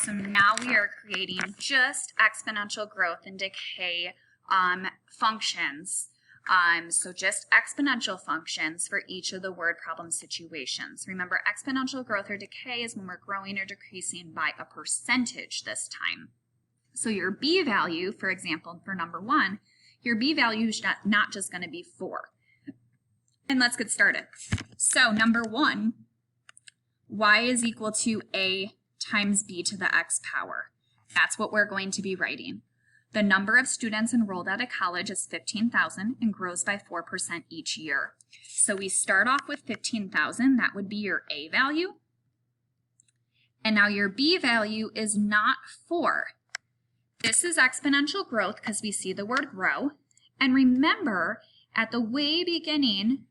so now we are creating just exponential growth and decay functions. So just exponential functions for each of the word problem situations. Remember, exponential growth or decay is when we're growing or decreasing by a percentage this time. So your b value, for example, for number 1, your b value is not just going to be 4. And let's get started. So number 1, y is equal to a times b to the x power. That's what we're going to be writing. The number of students enrolled at a college is 15,000 and grows by 4% each year. So we start off with 15,000. That would be your a value. And now your b value is not 4. This is exponential growth because we see the word grow. And remember, at the way beginning,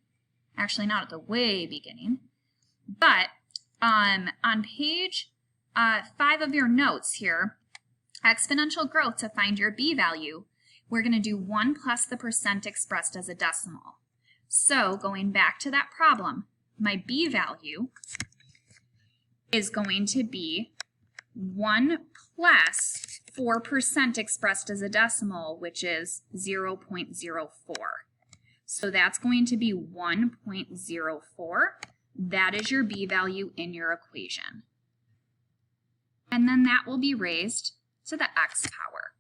actually not at the way beginning, but on page 5 of your notes here, exponential growth, to find your b value, we're going to do 1 plus the percent expressed as a decimal. So going back to that problem, my b value is going to be 1 plus 4% expressed as a decimal, which is 0.04. So that's going to be 1.04. That is your b value in your equation. And then that will be raised to the x power.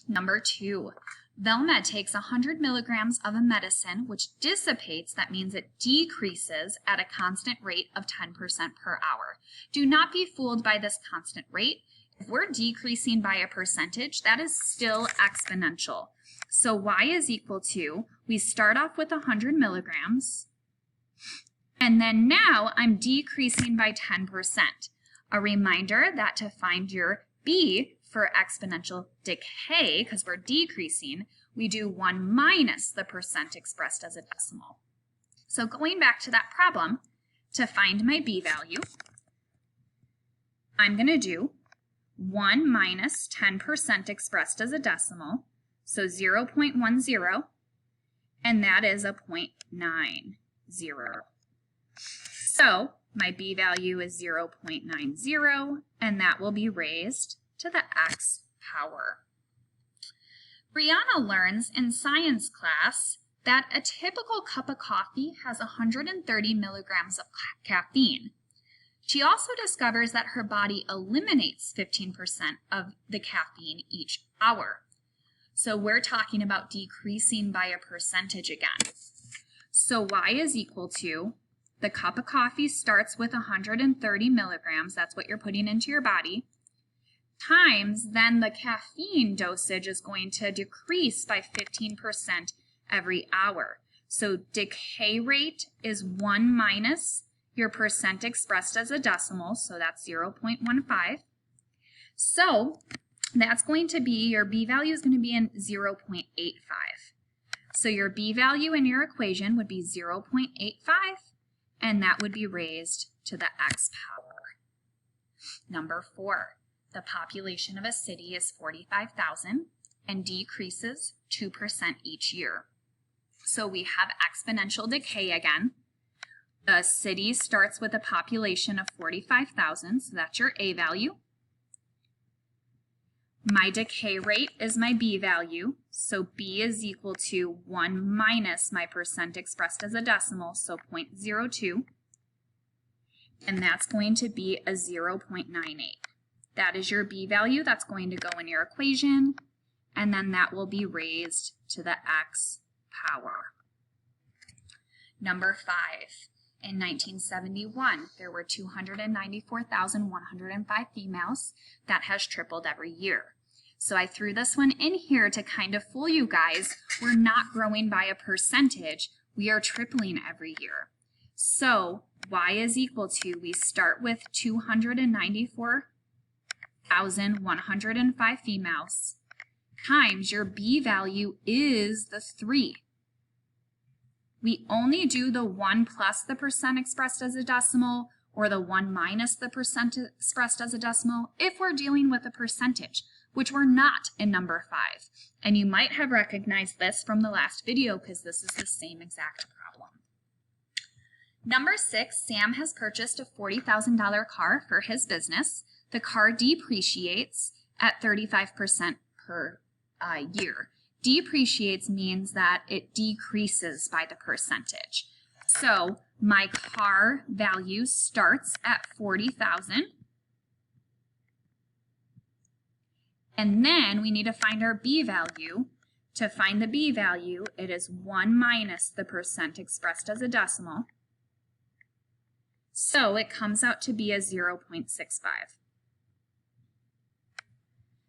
Number 2, Velma takes 100 milligrams of a medicine which dissipates, that means it decreases at a constant rate of 10% per hour. Do not be fooled by this constant rate. If we're decreasing by a percentage, that is still exponential. So y is equal to, we start off with 100 milligrams, and then now I'm decreasing by 10%. A reminder that to find your b for exponential decay, because we're decreasing, we do 1 minus the percent expressed as a decimal. So going back to that problem, to find my b value, I'm going to do 1 minus 10% expressed as a decimal, so 0.10, and that is a 0.90. So my b value is 0.90, and that will be raised to the x power. Brianna learns in science class that a typical cup of coffee has 130 milligrams of caffeine. She also discovers that her body eliminates 15% of the caffeine each hour. So we're talking about decreasing by a percentage again. So y is equal to, the cup of coffee starts with 130 milligrams, that's what you're putting into your body, times then the caffeine dosage is going to decrease by 15% every hour. So decay rate is 1 minus your percent expressed as a decimal, so that's 0.15. So that's going to be, your b value is going to be in 0.85. So your b value in your equation would be 0.85, and that would be raised to the x power. Number 4, the population of a city is 45,000 and decreases 2% each year. So we have exponential decay again. The city starts with a population of 45,000, so that's your a value. My decay rate is my b value, so b is equal to 1 minus my percent expressed as a decimal, so 0.02, and that's going to be a 0.98. That is your b value that's going to go in your equation, and then that will be raised to the x power. Number 5. In 1971, there were 294,105 females. That has tripled every year. So I threw this one in here to kind of fool you guys. We're not growing by a percentage. We are tripling every year. So y is equal to, we start with 294,105 females times your b value is the 3. We only do the 1 plus the percent expressed as a decimal or the 1 minus the percent expressed as a decimal if we're dealing with a percentage, which we're not in number 5. And you might have recognized this from the last video because this is the same exact problem. Number 6, Sam has purchased a $40,000 car for his business. The car depreciates at 35% per year. Depreciates means that it decreases by the percentage. So my car value starts at $40,000. And then we need to find our B value. To find the B value, it is 1 minus the percent expressed as a decimal. So it comes out to be a 0.65.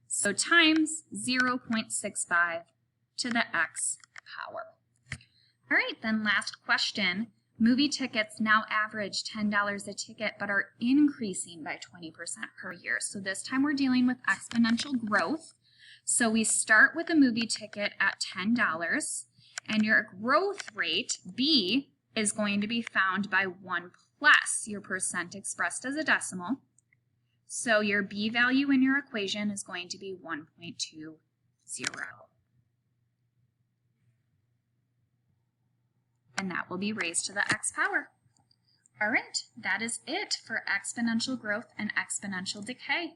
So times 0.65 to the x power. All right, then last question. Movie tickets now average $10 a ticket, but are increasing by 20% per year. So this time we're dealing with exponential growth. So we start with a movie ticket at $10, and your growth rate, B, is going to be found by 1 plus your percent expressed as a decimal. So your B value in your equation is going to be 1.20. And that will be raised to the x power. All right, that is it for exponential growth and exponential decay.